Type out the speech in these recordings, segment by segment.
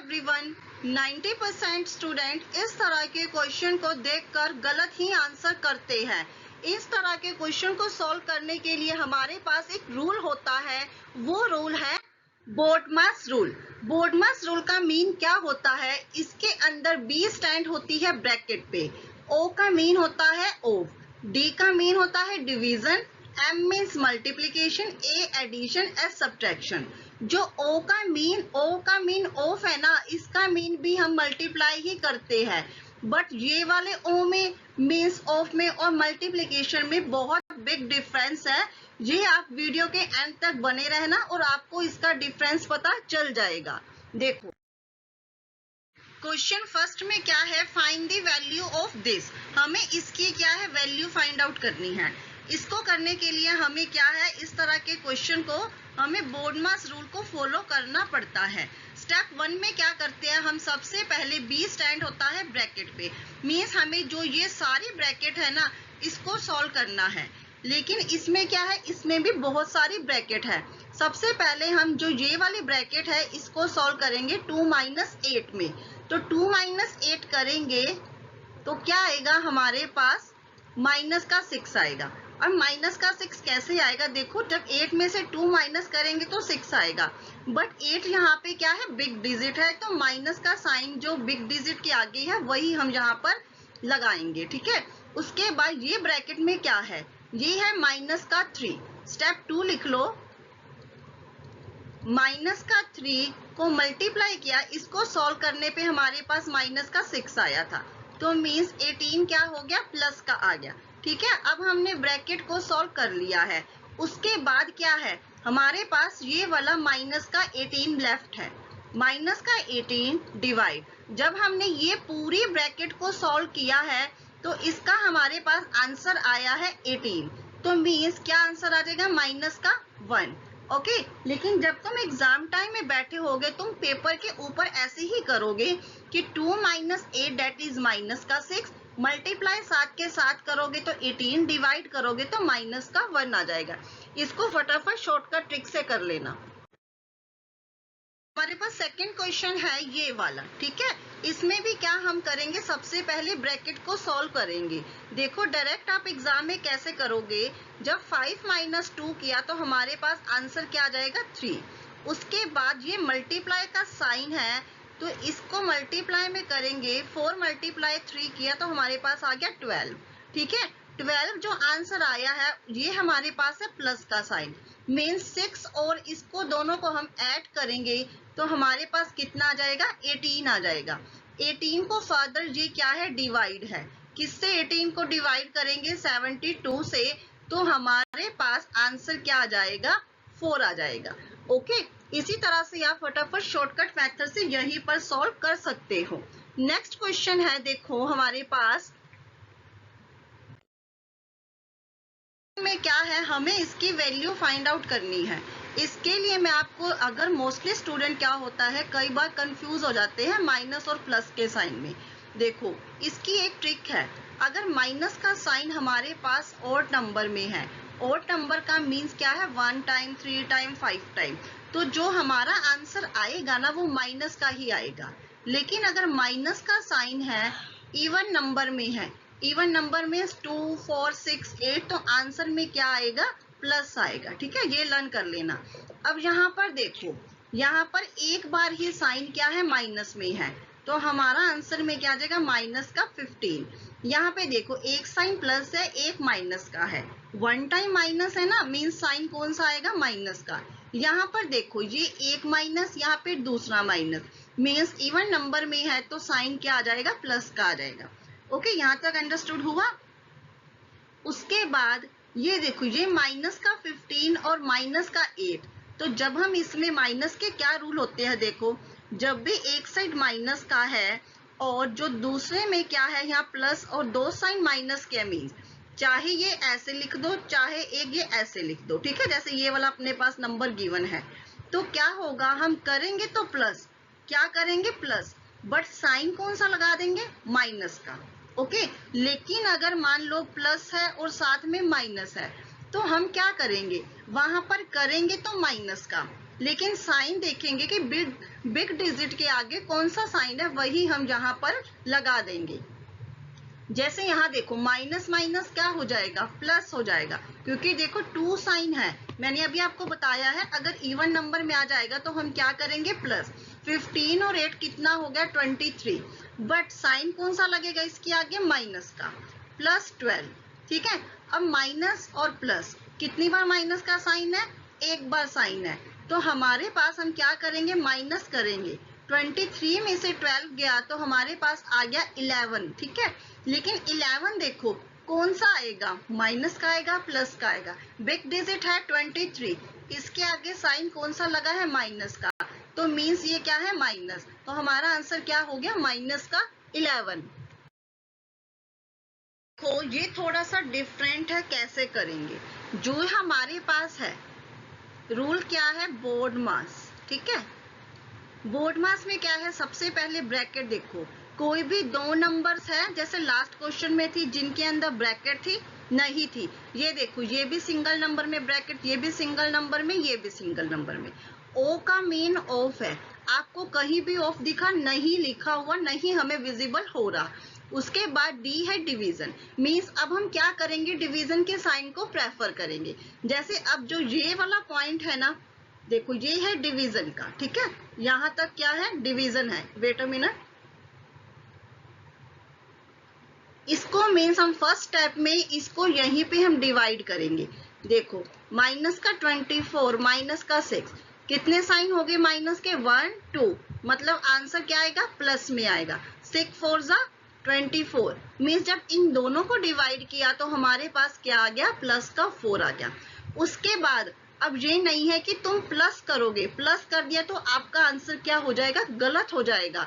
Everyone, 90% student इस तरह के क्वेश्चन को देखकर गलत ही आंसर करते हैं। इस तरह के क्वेश्चन को सॉल्व करने के लिए हमारे पास एक रूल होता है, वो रूल है बोडमास रूल। बोडमास रूल का मीन क्या होता है? इसके अंदर बी स्टैंड होती है ब्रैकेट पे, ओ का मीन होता है ओव, डी का मीन होता है डिवीजन, एम मीन्स मल्टीप्लीकेशन, ए एडिशन, एस सब्ट्रैक्शन। जो ओ का मीन ऑफ है ना, इसका मीन भी हम मल्टीप्लाई ही करते हैं, बट ये वाले ओ में, मीन्स ऑफ में और मल्टीप्लीकेशन में बहुत बिग डिफरेंस है। ये आप वीडियो के एंड तक बने रहना और आपको इसका डिफरेंस पता चल जाएगा। देखो क्वेश्चन फर्स्ट में क्या है, find the value of this. हमें इसकी क्या है, वैल्यू फाइंड आउट करनी है। इसको करने के लिए हमें क्या है, इस तरह के क्वेश्चन को हमें बोडमास रूल को फॉलो करना पड़ता है। स्टेप 1 में क्या करते हैं हम, सबसे पहले बी स्टैंड होता है ब्रैकेट पे, मीन्स हमें जो ये सारी ब्रैकेट है ना, इसको सॉल्व करना है। लेकिन इसमें क्या है, इसमें भी बहुत सारी ब्रैकेट है। सबसे पहले हम जो ये वाली ब्रैकेट है इसको सॉल्व करेंगे 2 - 8 में। तो 2 - 8 करेंगे तो क्या आएगा हमारे पास, माइनस का 6 आएगा। और माइनस का 6 कैसे आएगा, देखो जब 8 में से 2 माइनस करेंगे तो 6 आएगा, बट 8 यहाँ पे क्या है, बिग डिजिट है, तो माइनस का साइन जो बिग डिजिट के आगे है वही हम यहाँ पर लगाएंगे। ठीक है, उसके बाद ये ब्रैकेट में क्या है, ये है माइनस का 3। स्टेप 2 लिख लो, माइनस का 3 को मल्टीप्लाई किया, इसको सॉल्व करने पे हमारे पास माइनस का 6 आया था, तो मीन्स 18 क्या हो गया, प्लस का आ गया। ठीक है, अब हमने ब्रैकेट को सॉल्व कर लिया है। उसके बाद क्या है हमारे पास, ये वाला माइनस का 18 लेफ्ट है, माइनस का 18 डिवाइड, जब हमने ये पूरी ब्रैकेट को सॉल्व किया है तो इसका हमारे पास आंसर आया है 18, तो मीन्स क्या आंसर आ जाएगा, माइनस का 1। ओके, लेकिन जब तुम एग्जाम टाइम में बैठे होगे तुम पेपर के ऊपर ऐसे ही करोगे कि 2 - 8 दैट इज माइनस का 6, मल्टीप्लाई 7 के साथ करोगे तो 18, डिवाइड करोगे तो माइनस का 1 आ जाएगा। इसको फटाफट शॉर्टकट ट्रिक से कर लेना। हमारे पास सेकंड क्वेश्चन है ये वाला। ठीक है, इसमें भी क्या हम करेंगे, सबसे पहले ब्रैकेट को सॉल्व करेंगे। देखो डायरेक्ट आप एग्जाम में कैसे करोगे, जब 5 - 2 किया तो हमारे पास आंसर क्या आ जाएगा, 3। उसके बाद ये मल्टीप्लाई का साइन है तो इसको मल्टीप्लाई में करेंगे, 4 × 3 किया तो हमारे पास आ गया 12। ठीक है, 12 जो आंसर आया है ये हमारे पास है प्लस का साइन, मीन्स 6 और इसको दोनों को हम ऐड करेंगे तो हमारे पास कितना आ जाएगा, 18 आ जाएगा। 18 को फर्दर ये क्या है, डिवाइड है, किससे 18 को डिवाइड करेंगे, 72 से, तो हमारे पास आंसर क्या आ जाएगा, 4 आ जाएगा। ओके, इसी तरह से आप फटाफट शॉर्टकट मेथड से यहीं पर सॉल्व कर सकते हो। नेक्स्ट क्वेश्चन है, देखो हमारे पास में क्या है, हमें इसकी वैल्यू फाइंड आउट करनी है। इसके लिए मैं आपको, अगर मोस्टली स्टूडेंट क्या होता है, कई बार कंफ्यूज हो जाते हैं माइनस और प्लस के साइन में। देखो इसकी एक ट्रिक है, अगर माइनस का साइन हमारे पास ऑड नंबर में है, ऑड नंबर का मीन्स क्या है, 1 टाइम, 3 टाइम, 5 टाइम, तो जो हमारा आंसर आएगा ना वो माइनस का ही आएगा। लेकिन अगर माइनस का साइन है, इवन नंबर में है, इवन नंबर में 2, 4, 6, 8, तो आंसर में क्या आएगा, प्लस आएगा। ठीक है, ये लर्न कर लेना। अब यहाँ पर देखो, यहाँ पर एक बार ही साइन क्या है, माइनस में है, तो हमारा आंसर में क्या आ जाएगा, माइनस का 15। यहाँ पे देखो एक साइन प्लस है, एक माइनस का है, 1 टाइम माइनस है ना, मीन्स साइन कौन सा आएगा, माइनस का। यहाँ पर देखो ये एक माइनस, यहाँ पे दूसरा माइनस, मीन्स इवन नंबर में है तो साइन क्या आ जाएगा, प्लस का आ जाएगा। ओके, यहाँ तक अंडरस्टूड हुआ। उसके बाद ये देखो, ये माइनस का 15 और माइनस का 8, तो जब हम इसमें माइनस के क्या रूल होते हैं, देखो जब भी एक साइड माइनस का है और जो दूसरे में क्या है, यहाँ प्लस और दो साइन माइनस के, मीन्स चाहे ये ऐसे लिख दो चाहे एक ये ऐसे लिख दो। ठीक है, जैसे ये वाला अपने पास नंबर गिवन है, तो क्या होगा, हम करेंगे तो प्लस, क्या करेंगे, प्लस, बट साइन कौन सा लगा देंगे, माइनस का। ओके, लेकिन अगर मान लो प्लस है और साथ में माइनस है तो हम क्या करेंगे, वहां पर करेंगे तो माइनस का, लेकिन साइन देखेंगे कि बिग डिजिट के आगे कौन सा साइन है, वही हम यहाँ पर लगा देंगे। जैसे यहाँ देखो माइनस माइनस क्या हो जाएगा, प्लस हो जाएगा, क्योंकि देखो 2 साइन है। मैंने अभी आपको बताया है अगर इवन नंबर में आ जाएगा तो हम क्या करेंगे, प्लस। 15 और 8 कितना हो गया, 23। बट साइन कौन सा लगेगा इसके आगे, माइनस का, प्लस 12। ठीक है, अब माइनस और प्लस कितनी बार माइनस का साइन है, एक बार साइन है, तो हमारे पास हम क्या करेंगे, माइनस करेंगे। 23 में से 12 गया तो हमारे पास आ गया 11। ठीक है, लेकिन 11 देखो कौन सा आएगा, माइनस का आएगा, प्लस का आएगा। बिग डिजिट है 23, इसके आगे साइन कौन सा लगा है, माइनस का, तो मीन्स ये क्या है, माइनस। तो हमारा आंसर क्या हो गया, माइनस का 11। तो ये थोड़ा सा डिफरेंट है, कैसे करेंगे। जो हमारे पास है रूल क्या है, बोर्ड मास। ठीक है, बोर्ड मास में क्या है, सबसे पहले ब्रैकेट देखो, कोई भी 2 नंबर्स है, जैसे लास्ट क्वेश्चन में थी जिनके अंदर ब्रैकेट थी, नहीं थी, ये देखो ये भी सिंगल नंबर में ब्रैकेट, ये भी सिंगल नंबर में, ये भी सिंगल नंबर में। ओ का मीन ऑफ है, आपको कहीं भी ऑफ दिखा, नहीं लिखा हुआ, नहीं हमें विजिबल हो रहा। उसके बाद डी है डिवीजन, मीन्स अब हम क्या करेंगे, डिवीजन के साइन को प्रेफर करेंगे। जैसे अब जो ये वाला पॉइंट है ना, देखो ये है डिवीजन का। ठीक है, यहां तक क्या है, डिवीजन है। वेट अ मिनट, इसको मीन्स हम फर्स्ट स्टेप में इसको यहीं पे हम डिवाइड करेंगे। देखो माइनस का 24 माइनस का 6, कितने साइन हो गए माइनस के, 1 2, मतलब आंसर क्या आएगा, प्लस में आएगा। 6 4 जा 24, मीन्स जब इन दोनों को डिवाइड किया तो हमारे पास क्या आ गया, प्लस का 4 आ गया। उसके बाद अब ये नहीं है कि तुम प्लस करोगे, प्लस कर दिया तो आपका आंसर क्या हो जाएगा, गलत हो जाएगा।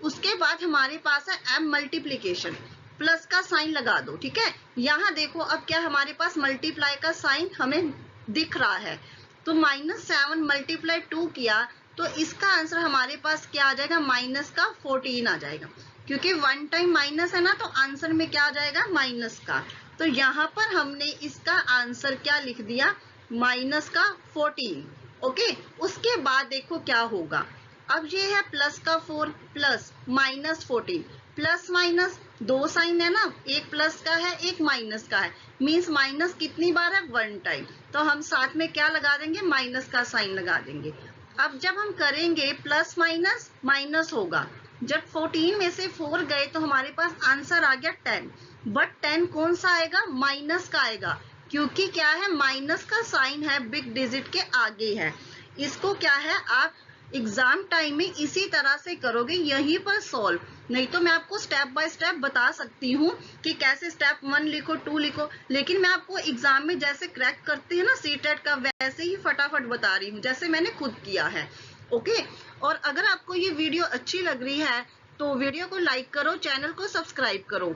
उसके बाद हमारे पास है एम मल्टीप्लीकेशन, प्लस का साइन लगा दो। ठीक है, यहाँ देखो अब क्या हमारे पास मल्टीप्लाई का साइन हमें दिख रहा है, तो -7 मल्टीप्लाई 2 किया तो इसका आंसर हमारे पास क्या आ जाएगा, माइनस का 14 आ जाएगा, क्योंकि 1 टाइम माइनस है ना, तो आंसर में क्या आ जाएगा, माइनस का। तो यहाँ पर हमने इसका आंसर क्या लिख दिया, माइनस का 14। ओके, उसके बाद देखो क्या होगा, अब ये है प्लस का 4 प्लस -14, प्लस माइनस 2 साइन है ना, एक प्लस का है एक माइनस का है, मीन्स माइनस कितनी बार है, 1 टाइम, तो हम साथ में क्या लगा देंगे, माइनस का साइन लगा देंगे। अब जब हम करेंगे प्लस माइनस माइनस होगा, जब 14 में से 4 गए तो हमारे पास आंसर आ गया 10, बट 10 कौन सा आएगा, माइनस का आएगा, क्योंकि क्या है, माइनस का साइन है, बिग डिजिट के आगे है। इसको क्या है, आप एग्जाम टाइम में इसी तरह से करोगे, यहीं पर सॉल्व, नहीं तो मैं आपको स्टेप बाय स्टेप बता सकती हूँ कि कैसे स्टेप 1 लिखो 2 लिखो, लेकिन मैं आपको एग्जाम में जैसे क्रैक करते हैं ना सीटेट का, वैसे ही फटाफट बता रही हूँ, जैसे मैंने खुद किया है। ओके, और अगर आपको ये वीडियो अच्छी लग रही है तो वीडियो को लाइक करो, चैनल को सब्सक्राइब करो।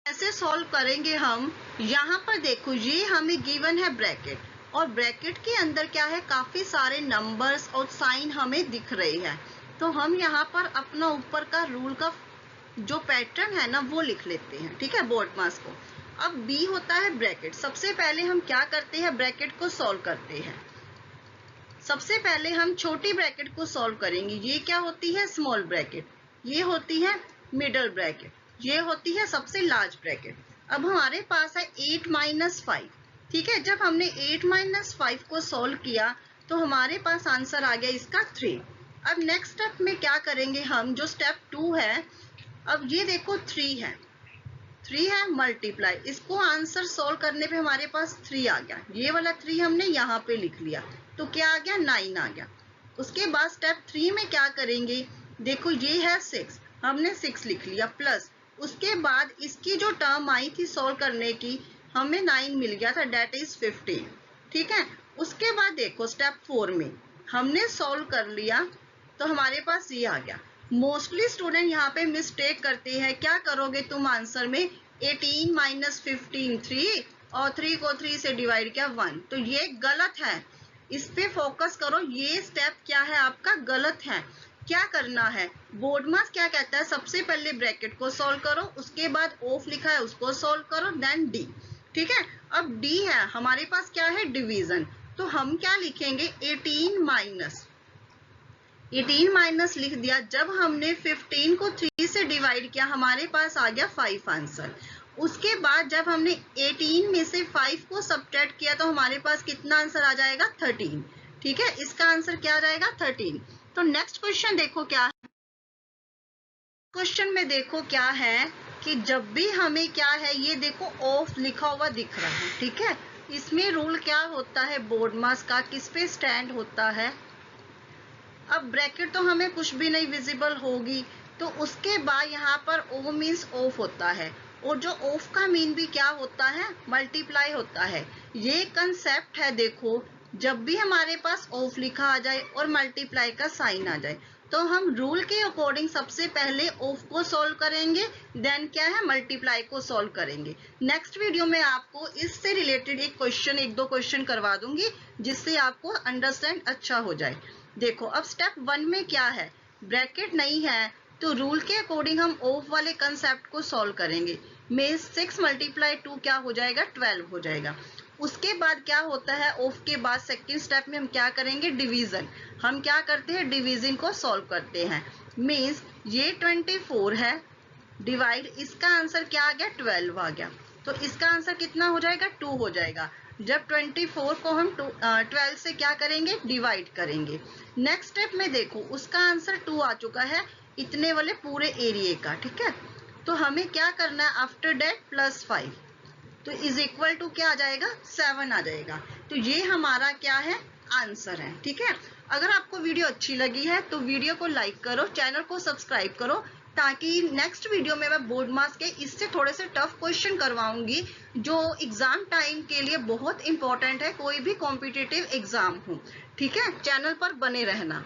ऐसे सॉल्व करेंगे हम। यहाँ पर देखो ये हमें गिवन है ब्रैकेट, और ब्रैकेट के अंदर क्या है, काफी सारे नंबर्स और साइन हमें दिख रहे हैं, तो हम यहाँ पर अपना ऊपर का रूल का जो पैटर्न है ना वो लिख लेते हैं। ठीक है, बोर्ड मास को। अब बी होता है ब्रैकेट, सबसे पहले हम क्या करते हैं, ब्रैकेट को सॉल्व करते हैं। सबसे पहले हम छोटी ब्रैकेट को सॉल्व करेंगे, ये क्या होती है, स्मॉल ब्रैकेट, ये होती है मिडल ब्रैकेट, ये होती है सबसे लार्ज ब्रैकेट। अब हमारे पास है 8 - 5। ठीक है, जब हमने 8 - 5 को सॉल्व किया तो हमारे पास आंसर आ गया इसका 3। अब नेक्स्ट स्टेप में क्या करेंगे हम, जो स्टेप 2 है, अब ये देखो 3 है मल्टीप्लाई, इसको आंसर सॉल्व करने पे हमारे पास 3 आ गया, ये वाला 3 हमने यहाँ पे लिख लिया, तो क्या आ गया, 9 आ गया। उसके बाद स्टेप 3 में क्या करेंगे, देखो ये है 6, हमने 6 लिख लिया, प्लस उसके बाद इसकी जो टर्म आई थी सॉल्व करने की, हमें 9 मिल गया था, डेट इज 15। ठीक है, उसके बाद देखो स्टेप 4 में हमने सॉल्व कर लिया तो हमारे पास ये आ गया। मोस्टली स्टूडेंट यहाँ पे मिस्टेक करते हैं, क्या करोगे तुम आंसर में, 18 - 15 3, और 3 को 3 से डिवाइड किया 1, तो ये गलत है, इस पे फोकस करो, ये स्टेप क्या है आपका, गलत है। क्या करना है, बोर्ड मास क्या कहता है, सबसे पहले ब्रैकेट को सॉल्व करो, उसके बाद ऑफ लिखा है उसको सॉल्व करो, देन डी। ठीक है, अब डी है हमारे पास क्या है, डिवीजन, तो हम क्या लिखेंगे 18 माइनस लिख दिया। जब हमने 15 को 3 से डिवाइड किया हमारे पास आ गया 5 आंसर। उसके बाद जब हमने 18 में से 5 को सब्ट्रैक्ट किया तो हमारे पास कितना आंसर आ जाएगा 13। ठीक है, इसका आंसर क्या आ जाएगा 13। तो नेक्स्ट क्वेश्चन देखो क्या है। क्वेश्चन में देखो क्या है कि जब भी हमें क्या है, ये देखो ऑफ लिखा हुआ दिख रहा है। ठीक है, इसमें रूल क्या होता है बोर्ड मास का, किस पे स्टैंड होता है। अब ब्रैकेट तो हमें कुछ भी नहीं विजिबल होगी, तो उसके बाद यहाँ पर ओ मीन्स ऑफ होता है, और जो ऑफ का मीन भी क्या होता है मल्टीप्लाई होता है। ये कंसेप्ट है देखो, जब भी हमारे पास ऑफ लिखा आ जाए और मल्टीप्लाई का साइन आ जाए तो हम रूल के अकॉर्डिंग सबसे पहले ऑफ को सॉल्व करेंगे, देन क्या है मल्टीप्लाई को सॉल्व करेंगे। नेक्स्ट वीडियो में आपको इससे रिलेटेड एक दो क्वेश्चन करवा दूंगी जिससे आपको अंडरस्टैंड अच्छा हो जाए। देखो अब स्टेप 1 में क्या है, ब्रैकेट नहीं है तो रूल के अकॉर्डिंग हम ऑफ वाले कंसेप्ट को सॉल्व करेंगे। में 6 मल्टीप्लाई 2 क्या हो जाएगा 12 हो जाएगा। उसके बाद क्या होता है, ऑफ के बाद सेकंड स्टेप में हम क्या करेंगे डिवीजन। हम क्या करते हैं डिवीजन को सॉल्व करते हैं। मीन्स ये 24 है डिवाइड, इसका आंसर क्या आ गया 12 आ गया, तो इसका आंसर कितना हो जाएगा 2 हो जाएगा। जब 24 को हम 12 से क्या करेंगे डिवाइड करेंगे। नेक्स्ट स्टेप में देखो उसका आंसर 2 आ चुका है इतने वाले पूरे एरिया का। ठीक है, तो हमें क्या करना है आफ्टर डेट +5 तो इज इक्वल टू क्या आ जाएगा 7 आ जाएगा। तो ये हमारा क्या है आंसर है। ठीक है, अगर आपको वीडियो अच्छी लगी है तो वीडियो को लाइक करो, चैनल को सब्सक्राइब करो, ताकि नेक्स्ट वीडियो में मैं बोर्ड मास के इससे थोड़े से टफ क्वेश्चन करवाऊंगी जो एग्जाम टाइम के लिए बहुत इंपॉर्टेंट है, कोई भी कॉम्पिटिटिव एग्जाम हो। ठीक है, चैनल पर बने रहना।